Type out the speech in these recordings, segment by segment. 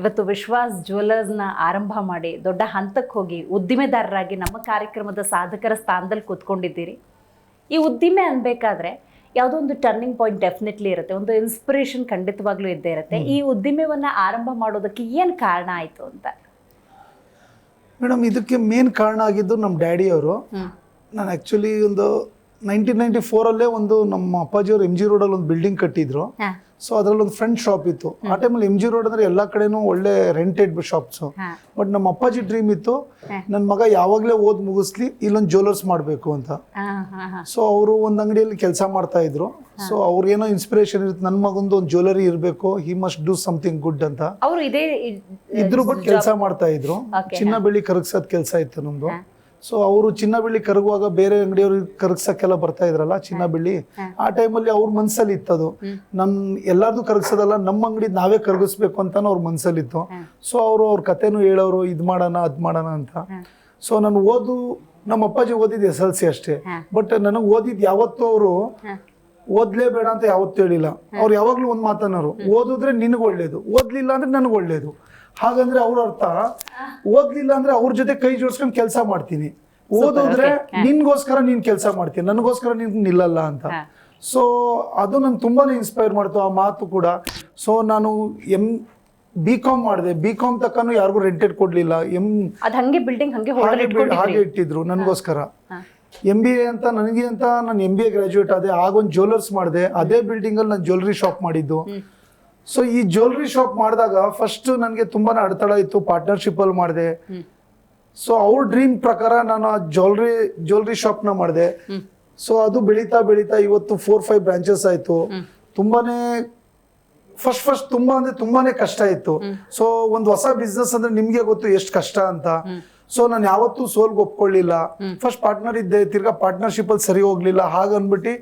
ಇವತ್ತು ವಿಶ್ವಾಸ್ ಜ್ಯುವೆಲ್ಲರ್ಸ್ನ ಆರಂಭ ಮಾಡಿ ದೊಡ್ಡ ಹಂತಕ್ಕೆ ಹೋಗಿ ಉದ್ದಿಮೆದಾರರಾಗಿ ನಮ್ಮ ಕಾರ್ಯಕ್ರಮದ ಸಾಧಕರ ಸ್ಥಾನದಲ್ಲಿ ಕೂತ್ಕೊಂಡಿದ್ದೀರಿ. ಈ ಉದ್ದಿಮೆ ಅನ್ಬೇಕಾದ್ರೆ ಯಾವುದೋ ಒಂದು ಟರ್ನಿಂಗ್ ಪಾಯಿಂಟ್ ಡೆಫಿನೆಟ್ಲಿ ಇರುತ್ತೆ, ಒಂದು ಇನ್ಸ್ಪಿರೇಷನ್ ಖಂಡಿತವಾಗ್ಲೂ ಇದ್ದೇ ಇರುತ್ತೆ. ಈ ಉದ್ದಿಮೆಯನ್ನು ಆರಂಭ ಮಾಡೋದಕ್ಕೆ ಏನು ಕಾರಣ ಆಯಿತು ಅಂತ? ಮೇಡಮ್, ಇದಕ್ಕೆ ಮೇನ್ ಕಾರಣ ಆಗಿದ್ದು ನಮ್ಮ ಡ್ಯಾಡಿಯವರು. ನಾನು ಆ್ಯಕ್ಚುಲಿ ಒಂದು 1994 ಒಂದು ನಮ್ಮ ಅಪ್ಪಾಜಿಯವರು MG ರೋಡಲ್ಲಿ ಒಂದು ಬಿಲ್ಡಿಂಗ್ ಕಟ್ಟಿದ್ರು. ಸೊ ಅದರಲ್ಲಿ ಒಂದು ಫ್ರಂಟ್ ಶಾಪ್ ಇತ್ತು. ಆ ಟೈಮಲ್ಲಿ MG ರೋಡ್ ಅಂದ್ರೆ ಎಲ್ಲ ಕಡೆನೂ ಒಳ್ಳೆ ರೆಂಟೆಡ್ ಶಾಪ್ಸು. ಬಟ್ ನಮ್ಮ ಅಪ್ಪಾಜಿ ಡ್ರೀಮ್ ಇತ್ತು, ನನ್ನ ಮಗ ಯಾವಾಗಲೇ ಓದ್ ಮುಗಿಸ್ಲಿ ಇಲ್ಲೊಂದು ಜ್ಯುವೆಲ್ಲರ್ಸ್ ಮಾಡಬೇಕು ಅಂತ. ಸೊ ಅವರು ಒಂದು ಅಂಗಡಿಯಲ್ಲಿ ಕೆಲಸ ಮಾಡ್ತಾ ಇದ್ರು. ಸೊ ಅವ್ರಿಗೇನೋ ಇನ್ಸ್ಪಿರೇಷನ್ ಇರುತ್ತೆ, ನನ್ನ ಮಗಂದು ಒಂದು ಜ್ಯುವೆಲ್ಲರಿ ಇರಬೇಕು, he must do something good ಅಂತ ಇದ್ರು. ಬಟ್ ಕೆಲಸ ಮಾಡ್ತಾ ಇದ್ರು, ಚಿನ್ನ ಬೆಳ್ಳಿ ಕರಗಿಸೋದ್ ಕೆಲಸ ಇತ್ತು ನಮ್ದು. ಸೊ ಅವರು ಚಿನ್ನ ಬೆಳ್ಳಿ ಕರಗುವಾಗ ಬೇರೆ ಅಂಗಡಿಯವ್ರಿಗೆ ಕರಗ್ಸಕ್ಕೆಲ್ಲ ಬರ್ತಾ ಇದ್ರಲ್ಲ ಚಿನ್ನ ಬೆಳ್ಳಿ, ಆ ಟೈಮಲ್ಲಿ ಅವ್ರ ಮನ್ಸಲ್ಲಿ ಇತ್ತದು, ಎಲ್ಲಾರ್ದು ಕರಗಿಸೋದಲ್ಲ, ನಮ್ಮ ಅಂಗಡಿ ನಾವೇ ಕರಗಿಸ್ಬೇಕು ಅಂತಾನು ಅವ್ರ ಮನ್ಸಲ್ಲಿತ್ತು. ಸೊ ಅವ್ರ ಕತೆನೂ ಹೇಳೋರು, ಇದ್ ಮಾಡೋಣ ಅದ್ ಮಾಡೋಣ ಅಂತ. ಸೊ ನಾನು ನಮ್ಮ ಅಪ್ಪಾಜಿ ಓದಿದ್ದು SLC ಅಷ್ಟೇ. ಬಟ್ ನನಗೆ ಓದಿದ್ ಯಾವತ್ತೂ ಅವರು ಓದ್ಲೇಬೇಡ ಅಂತ ಯಾವತ್ತೂ ಹೇಳಿಲ್ಲ. ಅವ್ರು ಯಾವಾಗ್ಲೂ ಒಂದ್ ಮಾತನ್ನೋರು, ಓದಿದ್ರೆ ನಿನಗೆ ಒಳ್ಳೇದು, ಓದ್ಲಿಲ್ಲ ಅಂದ್ರೆ ನನಗೆ ಒಳ್ಳೇದು. ಹಾಗಂದ್ರೆ ಅವ್ರ ಅರ್ಥ, ಓದ್ಲಿಲ್ಲ ಅಂದ್ರೆ ಅವ್ರ ಜೊತೆ ಕೈ ಜೋಡಿಸ್ಕೊಂಡು ಕೆಲಸ ಮಾಡ್ತೀನಿ, ಓದಿದ್ರೆ ನಿನ್ಗೋಸ್ಕರ ನೀನ್ ಕೆಲಸ ಮಾಡ್ತೀನಿ, ನನಗೋಸ್ಕರ ನೀನ್ ನಿಲ್ಲಲ್ಲ ಅಂತ. ಸೊ ಅದು ನಂಗೆ ತುಂಬಾನೇ ಇನ್ಸ್ಪೈರ್ ಮಾಡ್ತು ಆ ಮಾತು ಕೂಡ. ಸೊ ನಾನು BCom ಮಾಡಿದೆ. BCom ತಕ್ಕನು ಯಾರಿಗೂ ರೆಂಟೆಡ್ ಕೊಡ್ಲಿಲ್ಲ. ಹಾಗೆ ಇಟ್ಟಿದ್ರು ನನಗೋಸ್ಕರ. MBA ಅಂತ ನನಗೆ ಅಂತ ನಾನು MBA ಗ್ರಾಜುಯೇಟ್ ಆದೆ. ಆಗೊಂದು ಜ್ಯುವೆಲ್ಲರ್ಸ್ ಮಾಡಿದೆ. ಅದೇ ಬಿಲ್ಡಿಂಗ್ ಅಲ್ಲಿ ನಾನು ಜ್ಯುವೆಲ್ಲರಿ ಶಾಪ್ ಮಾಡಿದ್ದು. ಸೊ ಈ ಜ್ಯುವೆಲ್ಲರಿ ಶಾಪ್ ಮಾಡಿದಾಗ ಫಸ್ಟ್ ನನಗೆ ತುಂಬಾನೇ ಅಡೆತಡೆ ಇತ್ತು, ಪಾರ್ಟ್ನರ್ಶಿಪ್ ಅಲ್ಲಿ ಮಾಡಿದೆ. ಸೊ ಅವ್ರ ಡ್ರೀಮ್ ಪ್ರಕಾರ ನಾನು ಆ ಜ್ಯುವೆಲ್ಲರಿ ಶಾಪ್ ನ ಮಾಡಿದೆ. ಸೊ ಅದು ಬೆಳೀತಾ ಬೆಳೀತಾ ಇವತ್ತು 4-5 ಬ್ರಾಂಚಸ್ ಆಯ್ತು. ತುಂಬಾನೇ ಫಸ್ಟ್ ತುಂಬಾನೇ ಕಷ್ಟ ಇತ್ತು. ಸೊ ಒಂದು ಹೊಸ ಬಿಸ್ನೆಸ್ ಅಂದ್ರೆ ನಿಮ್ಗೆ ಗೊತ್ತು ಎಷ್ಟು ಕಷ್ಟ ಅಂತ. ಸೊ ನಾನು ಯಾವತ್ತೂ ಸೋಲ್ಗೆ ಒಪ್ಕೊಳ್ಳಿಲ್ಲ. ಫಸ್ಟ್ ಪಾರ್ಟ್ನರ್ ಇದ್ದೆ, ತಿರ್ಗಾ ಪಾರ್ಟ್ನರ್ಶಿಪ್ ಅಲ್ಲಿ ಸರಿ ಹೋಗ್ಲಿಲ್ಲ. ಹಾಗನ್ಬಿಟ್ಟು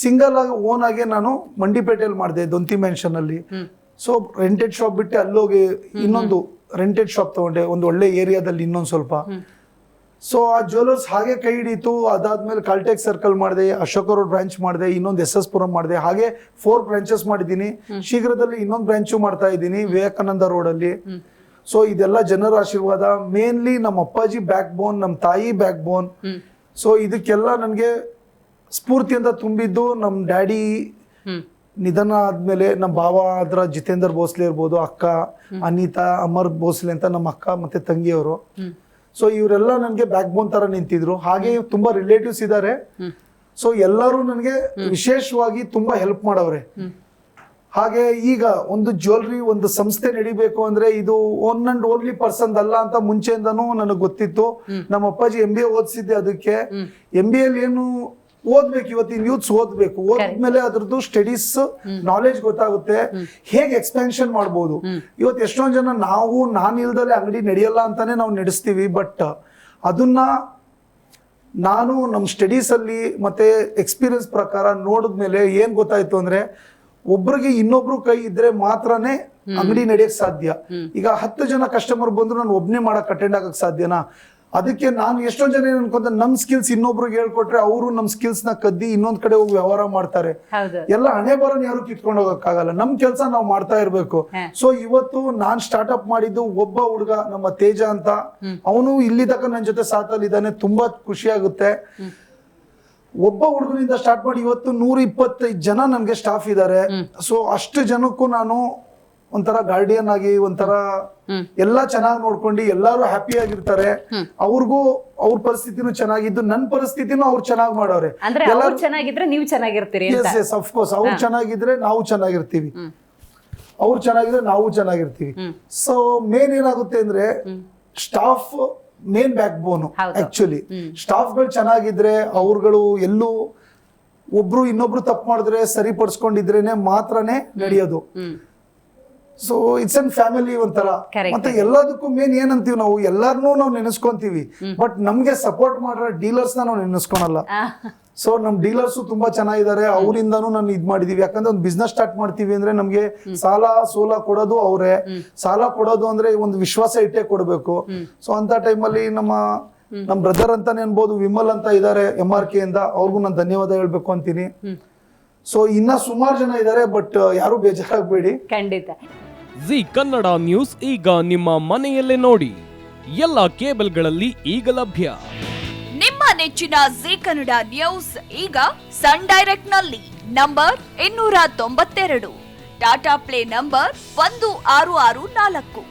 ಸಿಂಗಲ್ ಆಗಿ ಓನ್ ಆಗಿ ನಾನು ಮಂಡಿಪೇಟೆಯಲ್ಲಿ ಮಾಡಿದೆ, ದೊಂತಿ ಮೆನ್ಷನ್ ಅಲ್ಲಿ. ಸೊ ರೆಂಟೆಡ್ ಶಾಪ್ ಬಿಟ್ಟು ಅಲ್ಲೋಗಿ ಇನ್ನೊಂದು ರೆಂಟೆಡ್ ಶಾಪ್ ತಗೊಂಡೆ, ಒಂದು ಒಳ್ಳೆ ಏರಿಯಾದಲ್ಲಿ ಇನ್ನೊಂದು ಸ್ವಲ್ಪ. ಸೊ ಆ ಜ್ಯುವೆಲ್ಲರ್ಸ್ ಹಾಗೆ ಕೈ ಹಿಡಿತು. ಅದಾದ್ಮೇಲೆ ಕಾಲ್ಟೆಕ್ ಸರ್ಕಲ್ ಮಾಡಿದೆ, ಅಶೋಕ ರೋಡ್ ಬ್ರಾಂಚ್ ಮಾಡಿದೆ, ಇನ್ನೊಂದು SS ಪುರಂ ಮಾಡಿದೆ. ಹಾಗೆ 4 ಬ್ರಾಂಚಸ್ ಮಾಡಿದ್ದೀನಿ. ಶೀಘ್ರದಲ್ಲಿ ಇನ್ನೊಂದು ಬ್ರಾಂಚು ಮಾಡ್ತಾ ಇದ್ದೀನಿ ವಿವೇಕಾನಂದ ರೋಡ್ ಅಲ್ಲಿ. ಸೊ ಇದೆಲ್ಲ ಜನರ ಆಶೀರ್ವಾದ, ಮೇನ್ಲಿ ನಮ್ಮ ಅಪ್ಪಾಜಿ ಬ್ಯಾಕ್ ಬೋನ್, ನಮ್ಮ ತಾಯಿ ಬ್ಯಾಕ್ ಬೋನ್. ಸೊ ಇದಕ್ಕೆಲ್ಲ ನನಗೆ ಸ್ಫೂರ್ತಿಯಿಂದ ತುಂಬಿದ್ದು ನಮ್ಮ ಡ್ಯಾಡಿ ನಿಧನ ಆದ್ಮೇಲೆ ನಮ್ಮ ಭಾವ ಆದ್ರ ಜಿತೇಂದರ್ ಭೋಸ್ಲೆ ಇರ್ಬೋದು, ಅಕ್ಕ ಅನಿತಾ ಅಮರ್ ಭೋಸ್ಲೆ ಅಂತ ನಮ್ಮ ಅಕ್ಕ ಮತ್ತೆ ತಂಗಿಯವರು. ಸೊ ಇವರೆಲ್ಲ ನನಗೆ ಬ್ಯಾಕ್ ಬೋನ್ ತರ ನಿಂತಿದ್ರು. ಹಾಗೆ ತುಂಬಾ ರಿಲೇಟಿವ್ಸ್ ಇದ್ದಾರೆ. ಸೊ ಎಲ್ಲರೂ ನನಗೆ ವಿಶೇಷವಾಗಿ ತುಂಬಾ ಹೆಲ್ಪ್ ಮಾಡವ್ರೆ. ಹಾಗೆ ಈಗ ಒಂದು ಜ್ಯುವೆಲ್ಲರಿ ಒಂದು ಸಂಸ್ಥೆ ನಡಿಬೇಕು ಅಂದ್ರೆ ಇದು ಒನ್ ಅಂಡ್ ಓನ್ಲಿ ಪರ್ಸನ್ ಅಲ್ಲ ಅಂತ ಮುಂಚೆಯಿಂದನೂ ನನಗೆ ಗೊತ್ತಿತ್ತು. ನಮ್ಮ ಅಪ್ಪಾಜಿ MBA ಓದಿಸಿದ್ದೆ. ಅದಕ್ಕೆ MBA ಅಲ್ಲಿ ಏನು ಓದ್ಬೇಕು, ಇವತ್ತಿನ ಯೂತ್ಸ್ ಓದ್ಬೇಕು. ಓದ್ಮೇಲೆ ಅದ್ರದ್ದು ಸ್ಟಡೀಸ್ ನಾಲೆಜ್ ಗೊತ್ತಾಗುತ್ತೆ, ಹೇಗೆ ಎಕ್ಸ್ಪೆನ್ಷನ್ ಮಾಡ್ಬೋದು. ಇವತ್ತು ಎಷ್ಟೊಂದ್ ಜನ ನಾನು ಇಲ್ದಲೆ ಅಂಗಡಿ ನಡೆಯಲ್ಲ ಅಂತಾನೆ ನಾವು ನಡೆಸ್ತೀವಿ. ಬಟ್ ಅದನ್ನ ನಾನು ನಮ್ಮ ಸ್ಟಡೀಸ್ ಅಲ್ಲಿ ಮತ್ತೆ ಎಕ್ಸ್ಪೀರಿಯನ್ಸ್ ಪ್ರಕಾರ ನೋಡಿದ್ಮೇಲೆ ಏನ್ ಗೊತ್ತಾಯ್ತು ಅಂದ್ರೆ, ಒಬ್ರಿಗೆ ಇನ್ನೊಬ್ರು ಕೈ ಇದ್ರೆ ಮಾತ್ರನೇ ಅಂಗಡಿ ನಡೆಯಕ್ ಸಾಧ್ಯ. ಈಗ 10 ಜನ ಕಸ್ಟಮರ್ ಬಂದ್ರು ನಾನು ಒಬ್ನೇ ಮಾಡಕ್ ಅಟೆಂಡ್ ಆಗಕ್ ಸಾಧ್ಯನಾ? ಅದಕ್ಕೆ ನಾನು ಎಷ್ಟೊಂದ್ ಜನ ಏನ್ ಅನ್ಕೊಂತ, ನಮ್ ಸ್ಕಿಲ್ಸ್ ಇನ್ನೊಬ್ರಿಗೆ ಹೇಳ್ಕೊಟ್ರೆ ಅವರು ನಮ್ ಸ್ಕಿಲ್ಸ್ ನ ಕದ್ದಿ ಇನ್ನೊಂದ್ ಕಡೆ ಹೋಗಿ ವ್ಯವಹಾರ ಮಾಡ್ತಾರೆ. ಎಲ್ಲ ಹಣೆ ಬರೋನ್ ಯಾರು ಕಿತ್ಕೊಂಡು ಹೋಗಕ್ಕಾಗಲ್ಲ. ನಮ್ ಕೆಲ್ಸ ನಾವು ಮಾಡ್ತಾ ಇರ್ಬೇಕು. ಸೊ ಇವತ್ತು ನಾನ್ ಸ್ಟಾರ್ಟ್ಅಪ್ ಮಾಡಿದ್ದು ಒಬ್ಬ ಹುಡುಗ, ನಮ್ಮ ತೇಜ ಅಂತ. ಅವನು ಇಲ್ಲಿ ತನಕ ನನ್ನ ಜೊತೆ ಸಾಥಲ್ಲಿ ಇದ್ದಾನೆ. ತುಂಬಾ ಖುಷಿ ಆಗುತ್ತೆ. ಒಬ್ಬ ಹುಡುಗನಿಂದ ಸ್ಟಾರ್ಟ್ ಮಾಡಿ ಇವತ್ತು 125 ಜನ ನನ್ಗೆ ಸ್ಟಾಫ್ ಇದ್ದಾರೆ. ಸೊ ಅಷ್ಟು ಜನಕ್ಕೂ ನಾನು ಒಂಥರ ಗಾರ್ಡಿಯನ್ ಆಗಿ, ಒಂಥರ ಎಲ್ಲಾ ಚೆನ್ನಾಗಿ ನೋಡ್ಕೊಂಡು ಎಲ್ಲಾರು ಹ್ಯಾಪಿ ಆಗಿರ್ತಾರೆ. ಅವ್ರಿಗೂ ಅವ್ರ ಪರಿಸ್ಥಿತಿನೂ ಚೆನ್ನಾಗಿದ್ದು, ನನ್ನ ಪರಿಸ್ಥಿತಿನೂ ಅವ್ರು ಚೆನ್ನಾಗಿ ಮಾಡೋರೆ. ಎಲ್ಲರೂ ಚೆನ್ನಾಗಿದ್ರೆ ನೀವು ಚೆನ್ನಾಗಿರ್ತೀರಿ. ಅಫ್ಕೋರ್ಸ್ ಅವ್ರು ಚೆನ್ನಾಗಿದ್ರೆ ನಾವು ಚೆನ್ನಾಗಿರ್ತೀವಿ, ಅವ್ರು ಚೆನ್ನಾಗಿದ್ರೆ ನಾವು ಚೆನ್ನಾಗಿರ್ತೀವಿ. ಸೊ ಮೇನ್ ಏನಾಗುತ್ತೆ ಅಂದ್ರೆ, ಸ್ಟಾಫ್ ಮೇನ್ ಬ್ಯಾಕ್ ಬೋನು. ಆಕ್ಚುಲಿ ಸ್ಟಾಫ್ಗಳು ಚೆನ್ನಾಗಿದ್ರೆ ಅವ್ರುಗಳು ಎಲ್ಲೂ ಒಬ್ರು ಇನ್ನೊಬ್ರು ತಪ್ಪು ಮಾಡಿದ್ರೆ ಸರಿಪಡಿಸ್ಕೊಂಡಿದ್ರೇನೆ ಮಾತ್ರನೇ ನಡೆಯೋದು. ಸೊ ಇಟ್ಸ್ ಅನ್ ಫ್ಯಾಮಿಲಿ ಒಂಥರ. ಮತ್ತೆ ಎಲ್ಲದಕ್ಕೂ ಮೇನ್ ಏನಂತೀವಿ, ನಾವು ಎಲ್ಲಾರನ್ನೂ ನಾವು ನೆನೆಸ್ಕೊಂತೀವಿ. ಬಟ್ ನಮ್ಗೆ ಸಪೋರ್ಟ್ ಮಾಡೋ ಡೀಲರ್ಸ್ ನಾವು ನೆನೆಸ್ಕೊಳಲ್ಲ. ಸೊ ನಮ್ ಡೀಲರ್ಸ್ ತುಂಬಾ ಚೆನ್ನಾಗಿದ್ದಾರೆ. ಅವರಿಂದಾನು ನಾನು ಇದ್ ಮಾಡಿದೀವಿ. ಯಾಕಂದ್ರೆ ಒಂದು ಬಿಸ್ನೆಸ್ ಸ್ಟಾರ್ಟ್ ಮಾಡ್ತೀವಿ ಅಂದ್ರೆ ನಮ್ಗೆ ಸೋಲ ಕೊಡೋದು ಅವರೇ. ಸಾಲ ಕೊಡೋದು ಅಂದ್ರೆ ಒಂದು ವಿಶ್ವಾಸ ಇಟ್ಟೇ ಕೊಡ್ಬೇಕು. ಸೊ ಅಂತ ಟೈಮಲ್ಲಿ ನಮ್ ಬ್ರದರ್ ಅಂತಾನೆ ಅನ್ಬೋದು, ವಿಮಲ್ ಅಂತ ಇದಾರೆ MRK ಇಂದ. ಅವ್ರಿಗೂ ನಾನು ಧನ್ಯವಾದ ಹೇಳ್ಬೇಕು ಅಂತೀನಿ. ಸೊ ಇನ್ನ ಸುಮಾರು ಜನ ಇದ್ದಾರೆ, ಬಟ್ ಯಾರು ಬೇಜಾರಾಗಬೇಡಿ. ಖಂಡಿತ. ಜಿ ಕನ್ನಡ ನ್ಯೂಸ್ ಈಗ ನಿಮ್ಮ ಮನೆಯಲ್ಲೇ ನೋಡಿ. ಎಲ್ಲ ಕೇಬಲ್ಗಳಲ್ಲಿ ಈಗ ಲಭ್ಯ. ನಿಮ್ಮ ನೆಚ್ಚಿನ ಜಿ ಕನ್ನಡ ನ್ಯೂಸ್ ಈಗ ಸನ್ ಡೈರೆಕ್ಟ್ ನಲ್ಲಿ number 292, Tata play number 1664,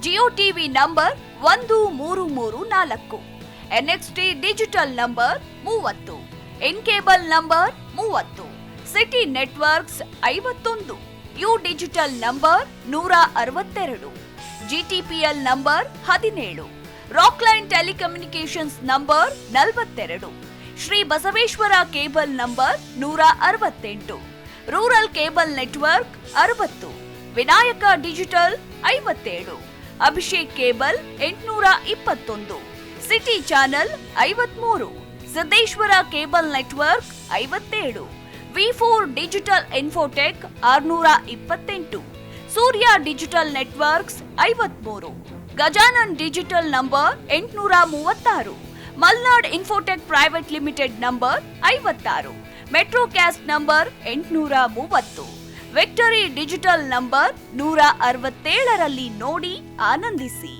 Jio TV number 1334, NXT digital number 30, in cable number 30, city networks 51, U digital number 162, GTPL number 17, Rockline telecommunications number 42, Shri Basaveshwara cable number 168, rural cable network 60, Vinayaka digital 57, Abhishek cable 821, city channel 53, Siddeshwara cable network 57, V4 digital Infotech 628, Surya digital networks 53, Gajanan digital number 836, Malnad Infotech private limited number 56, Metrocast number 830, Victory digital number 167ರಲ್ಲಿ ನೋಡಿ ಆನಂದಿಸಿ.